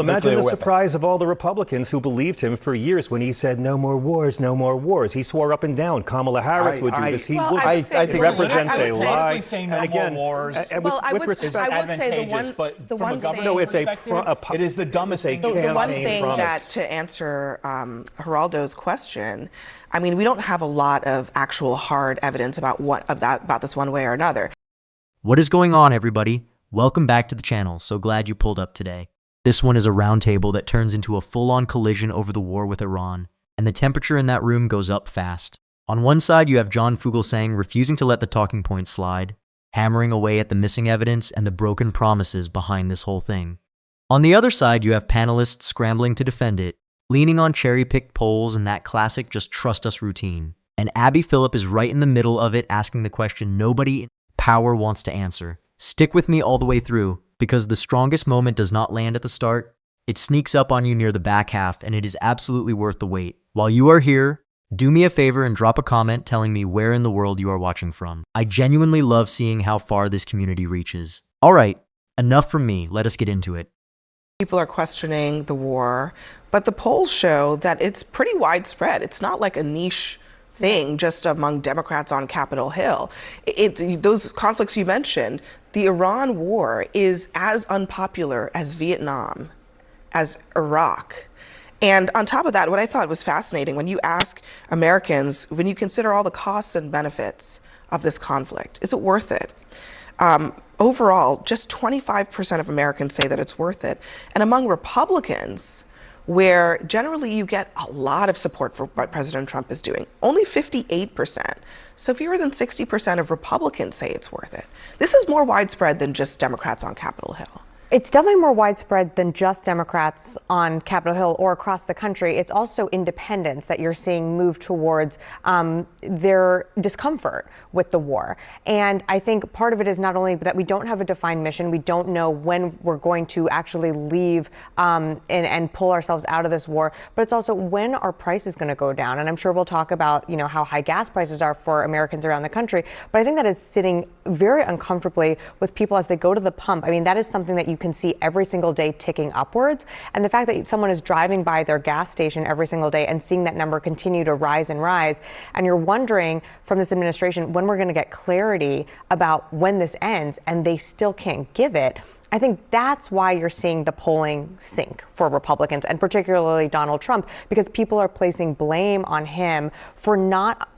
Imagine the surprise of all the Republicans who believed him for years when he said, no more wars, no more wars. He swore up and down Kamala Harris would do this. I think it represents a lie. Saying no again, more wars. I would say it is the dumbest thing. The one thing that, to answer Geraldo's question, I mean, we don't have a lot of actual hard evidence about this one way or another. What is going on, everybody? Welcome back to the channel. So glad you pulled up today. This one is a roundtable that turns into a full-on collision over the war with Iran, and the temperature in that room goes up fast. On one side, you have John Fugelsang refusing to let the talking points slide, hammering away at the missing evidence and the broken promises behind this whole thing. On the other side, you have panelists scrambling to defend it, leaning on cherry-picked polls and that classic just trust us routine. And Abby Phillip is right in the middle of it, asking the question nobody in power wants to answer. Stick with me all the way through, because the strongest moment does not land at the start. It sneaks up on you near the back half, and it is absolutely worth the wait. While you are here, do me a favor and drop a comment telling me where in the world you are watching from. I genuinely love seeing how far this community reaches. Alright, enough from me, let us get into it. People are questioning the war, but the polls show that it's pretty widespread. It's not like a niche thing just among Democrats on Capitol Hill. Those conflicts you mentioned, the Iran war is as unpopular as Vietnam, as Iraq. And on top of that, what I thought was fascinating, when you ask Americans, when you consider all the costs and benefits of this conflict, is it worth it? Overall, just 25% of Americans say that it's worth it. And among Republicans, where generally you get a lot of support for what President Trump is doing, only 58%. So fewer than 60% of Republicans say it's worth it. This is more widespread than just Democrats on Capitol Hill. It's definitely more widespread than just Democrats on Capitol Hill or across the country. It's also independents that you're seeing move towards their discomfort with the war. And I think part of it is not only that we don't have a defined mission, we don't know when we're going to actually leave and pull ourselves out of this war, but it's also when our price is going to go down. And I'm sure we'll talk about, how high gas prices are for Americans around the country. But I think that is sitting very uncomfortably with people as they go to the pump. I mean, that is something that you can see every single day ticking upwards. And the fact that someone is driving by their gas station every single day and seeing that number continue to rise and rise, and you're wondering from this administration when we're going to get clarity about when this ends, and they still can't give it. I think that's why you're seeing the polling sink for Republicans, and particularly Donald Trump, because people are placing blame on him for not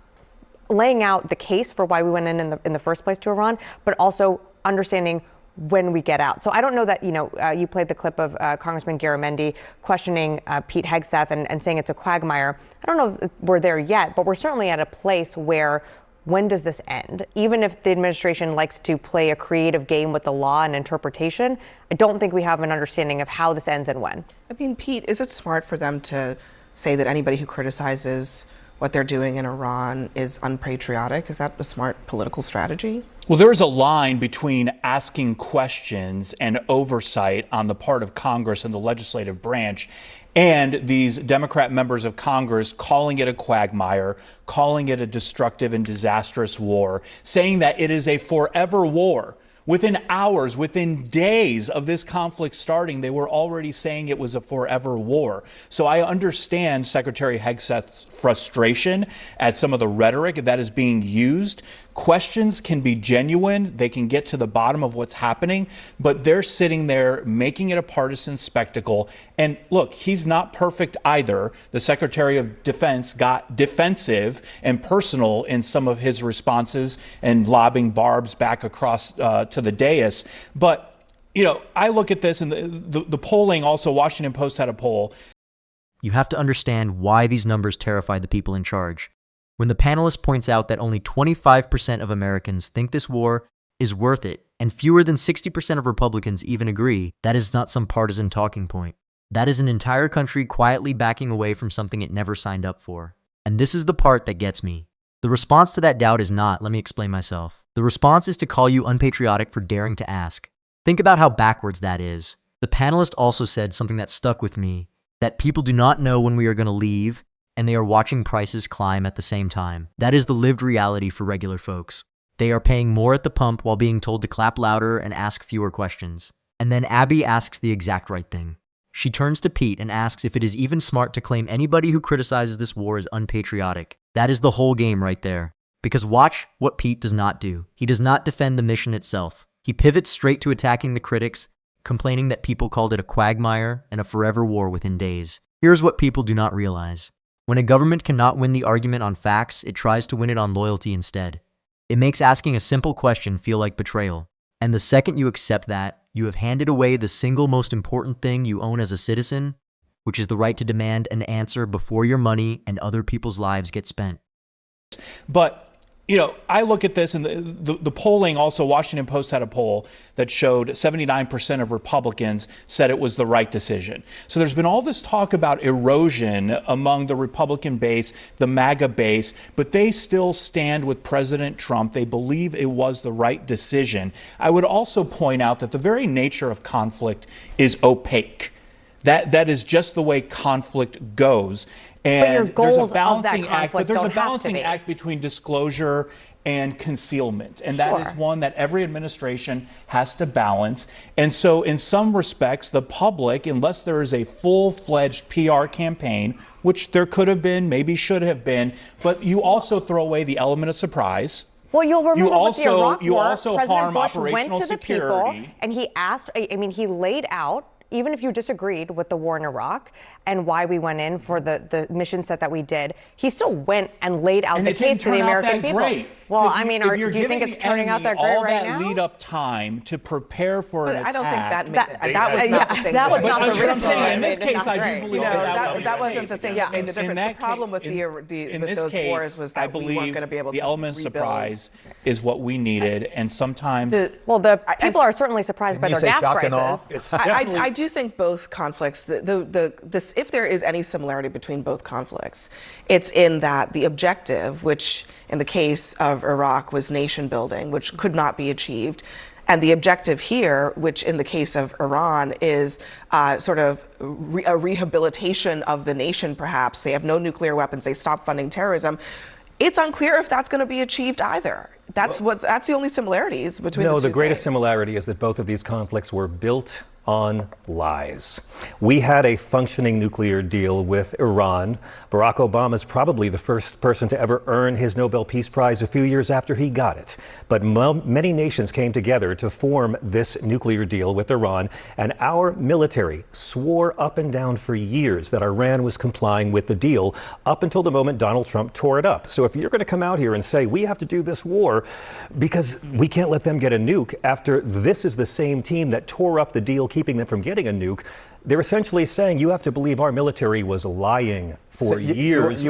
laying out the case for why we went in the first place to Iran, but also understanding when we get out. So I don't know that, you played the clip of Congressman Garamendi questioning Pete Hegseth and saying it's a quagmire. I don't know if we're there yet, but we're certainly at a place where when does this end? Even if the administration likes to play a creative game with the law and interpretation, I don't think we have an understanding of how this ends and when. I mean, Pete, is it smart for them to say that anybody who criticizes what they're doing in Iran is unpatriotic? Is that a smart political strategy? Well, there is a line between asking questions and oversight on the part of Congress and the legislative branch and these Democrat members of Congress calling it a quagmire, calling it a destructive and disastrous war, saying that it is a forever war. Within hours, within days of this conflict starting, they were already saying it was a forever war. So I understand Secretary Hegseth's frustration at some of the rhetoric that is being used. Questions can be genuine. They can get to the bottom of what's happening, but they're sitting there making it a partisan spectacle. And look, he's not perfect either. The Secretary of Defense got defensive and personal in some of his responses and lobbing barbs back across to the dais. But, I look at this and the polling also, Washington Post had a poll. You have to understand why these numbers terrify the people in charge. When the panelist points out that only 25% of Americans think this war is worth it, and fewer than 60% of Republicans even agree, that is not some partisan talking point. That is an entire country quietly backing away from something it never signed up for. And this is the part that gets me. The response to that doubt is not, let me explain myself. The response is to call you unpatriotic for daring to ask. Think about how backwards that is. The panelist also said something that stuck with me, that people do not know when we are going to leave, and they are watching prices climb at the same time. That is the lived reality for regular folks. They are paying more at the pump while being told to clap louder and ask fewer questions. And then Abby asks the exact right thing. She turns to Pete and asks if it is even smart to claim anybody who criticizes this war is unpatriotic. That is the whole game right there. Because watch what Pete does not do. He does not defend the mission itself. He pivots straight to attacking the critics, complaining that people called it a quagmire and a forever war within days. Here's what people do not realize. When a government cannot win the argument on facts, it tries to win it on loyalty instead. It makes asking a simple question feel like betrayal. And the second you accept that, you have handed away the single most important thing you own as a citizen, which is the right to demand an answer before your money and other people's lives get spent. But I look at this, and the polling also, Washington Post had a poll that showed 79% of Republicans said it was the right decision. So there's been all this talk about erosion among the Republican base, the MAGA base, but they still stand with President Trump. They believe it was the right decision. I would also point out that the very nature of conflict is opaque. That is just the way conflict goes. And there's a balancing act, but there's a balancing act between disclosure and concealment. And that is one that every administration has to balance. And so in some respects, the public, unless there is a full-fledged PR campaign, which there could have been, maybe should have been, but you also throw away the element of surprise. Well, you'll remember with the Iraq you War, also President harm Bush went operational to the security. people and he asked, he laid out, even if you disagreed with the war in Iraq and why we went in for the mission set that we did, he still went and laid out the case to the American people. Well, do you think it's turning out that great right now? All that lead up time to prepare for an attack. I don't think that was not the thing. That was not the reason. In this case, I do believe that wasn't the thing that made the difference. The problem with those wars was that we weren't going to be able to the element of rebuild. surprise is what we needed, and sometimes the people are certainly surprised by their gas prices. I do think both conflicts, if there is any similarity between both conflicts, it's in that the objective, which in the case of Iraq was nation building, which could not be achieved, and the objective here, which in the case of Iran is sort of a rehabilitation of the nation, perhaps. They have no nuclear weapons, they stop funding terrorism. It's unclear if that's going to be achieved either. That's the only similarities between the two. No, the greatest things. similarity is that both of these conflicts were built on lies. We had a functioning nuclear deal with Iran. Barack Obama is probably the first person to ever earn his Nobel Peace Prize a few years after he got it. But many nations came together to form this nuclear deal with Iran, and our military swore up and down for years that Iran was complying with the deal up until the moment Donald Trump tore it up. So if you're going to come out here and say we have to do this war because we can't let them get a nuke after this is the same team that tore up the deal keeping them from getting a nuke, they're essentially saying you have to believe our military was lying for years.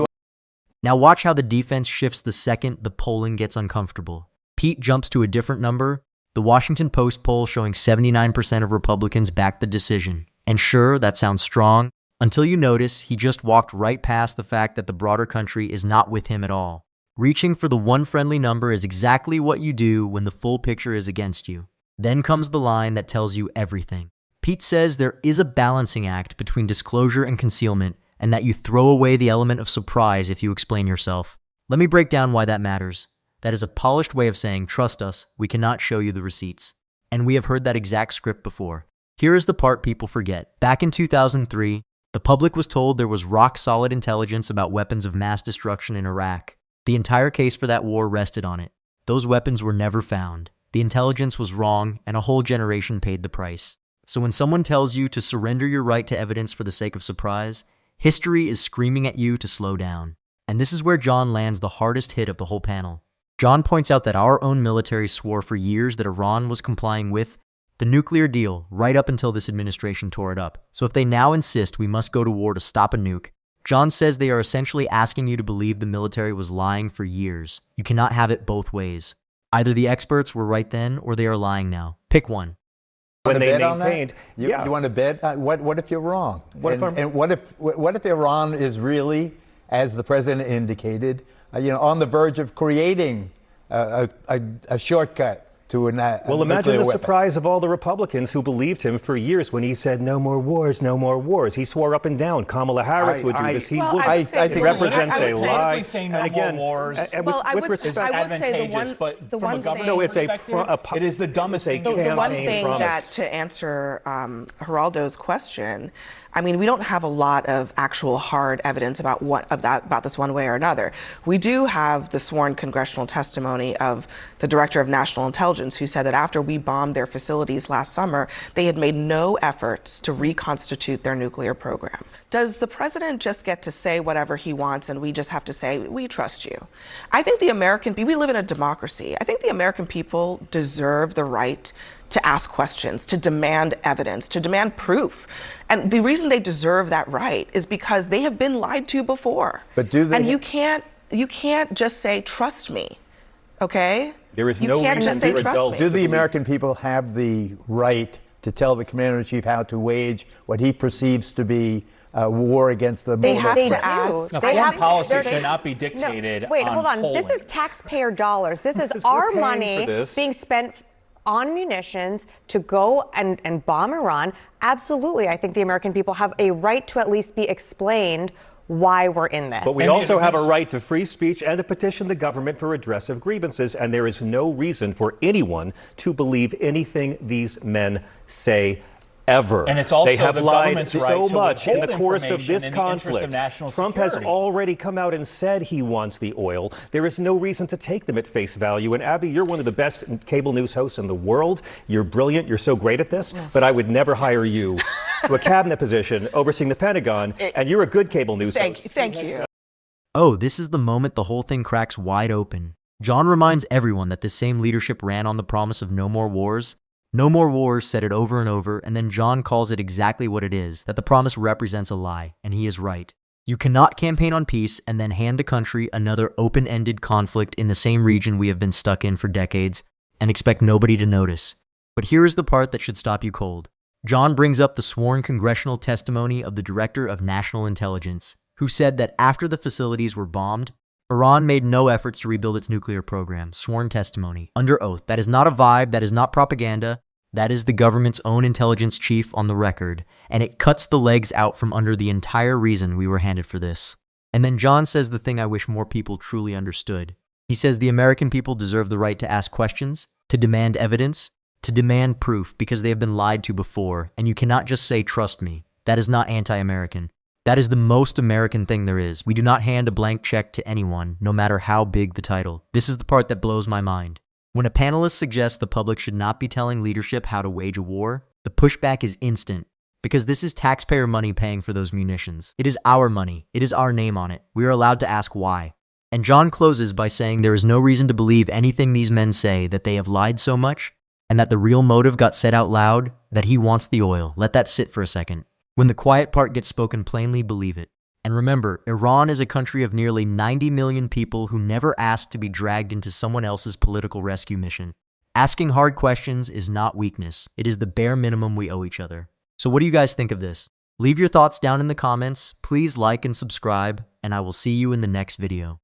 Now watch how the defense shifts the second the polling gets uncomfortable. Pete jumps to a different number. The Washington Post poll showing 79% of Republicans backed the decision. And sure, that sounds strong, until you notice he just walked right past the fact that the broader country is not with him at all. Reaching for the one friendly number is exactly what you do when the full picture is against you. Then comes the line that tells you everything. Pete says there is a balancing act between disclosure and concealment, and that you throw away the element of surprise if you explain yourself. Let me break down why that matters. That is a polished way of saying, trust us, we cannot show you the receipts. And we have heard that exact script before. Here is the part people forget. Back in 2003, the public was told there was rock-solid intelligence about weapons of mass destruction in Iraq. The entire case for that war rested on it. Those weapons were never found. The intelligence was wrong, and a whole generation paid the price. So when someone tells you to surrender your right to evidence for the sake of surprise, history is screaming at you to slow down. And this is where John lands the hardest hit of the whole panel. John points out that our own military swore for years that Iran was complying with the nuclear deal right up until this administration tore it up. So if they now insist we must go to war to stop a nuke, John says they are essentially asking you to believe the military was lying for years. You cannot have it both ways. Either the experts were right then, or they are lying now. Pick one. When they maintained, you want to bet? What if you're wrong? What if Iran is really, as the president indicated, on the verge of creating a shortcut to a Well, imagine nuclear the weapon. surprise of all the Republicans who believed him for years when he said, "No more wars, no more wars." He swore up and down Kamala Harris would do this. He Well, would. I would say It the- represents I a would say- lie. saying no And again, more wars. and Well, I with would respect, say the advantageous, one, but the from a one government thing, no, it's it is the dumbest thing. it's a the one campaign thing promise. that to answer Geraldo's question, I mean, we don't have a lot of actual hard evidence about about this one way or another. We do have the sworn congressional testimony of the director of national intelligence, who said that after we bombed their facilities last summer, they had made no efforts to reconstitute their nuclear program. Does the president just get to say whatever he wants and we just have to say, we trust you? I think we live in a democracy. I think the American people deserve the right to ask questions, to demand evidence, to demand proof. And the reason they deserve that right is because they have been lied to before. But do they And you can't just say, trust me, okay? There is you no can't reason just say, to trust indulge me. Do the American people have the right to tell the commander-in-chief how to wage what he perceives to be a war against the They have They to do. ask. Now, They foreign have- policy they're- should not be dictated. Wait, on hold on. polling. This is taxpayer dollars. This is We're our paying for money this. being spent on munitions to go and bomb Iran. Absolutely, I think the American people have a right to at least be explained why we're in this. But we And also have a it's- right to free speech and to petition the government for redress of grievances, and there is no reason for anyone to believe anything these men say ever. And it's also they have the lied government's so right to much in the withhold course of information this in the interest of conflict. national Trump has security. already come out and said he wants the oil. There is no reason to take them at face value. And Abby, you're one of the best cable news hosts in the world. You're brilliant. You're so great at this. But I would never hire you to a cabinet position overseeing the Pentagon. And you're a good cable news host. Thank you. Oh, this is the moment the whole thing cracks wide open. John reminds everyone that this same leadership ran on the promise of no more wars. No more wars, said it over and over, and then John calls it exactly what it is, that the promise represents a lie, and he is right. You cannot campaign on peace and then hand the country another open-ended conflict in the same region we have been stuck in for decades and expect nobody to notice. But here is the part that should stop you cold. John brings up the sworn congressional testimony of the Director of National Intelligence, who said that after the facilities were bombed, Iran made no efforts to rebuild its nuclear program. Sworn testimony. Under oath. That is not a vibe. That is not propaganda. That is the government's own intelligence chief on the record. And it cuts the legs out from under the entire reason we were handed for this. And then John says the thing I wish more people truly understood. He says the American people deserve the right to ask questions, to demand evidence, to demand proof because they have been lied to before. And you cannot just say, trust me. That is not anti-American. That is the most American thing there is. We do not hand a blank check to anyone, no matter how big the title. This is the part that blows my mind. When a panelist suggests the public should not be telling leadership how to wage a war, the pushback is instant, because this is taxpayer money paying for those munitions. It is our money. It is our name on it. We are allowed to ask why. And John closes by saying there is no reason to believe anything these men say, that they have lied so much, and that the real motive got said out loud, that he wants the oil. Let that sit for a second. When the quiet part gets spoken plainly, believe it. And remember, Iran is a country of nearly 90 million people who never asked to be dragged into someone else's political rescue mission. Asking hard questions is not weakness. It is the bare minimum we owe each other. So what do you guys think of this? Leave your thoughts down in the comments. Please like and subscribe, and I will see you in the next video.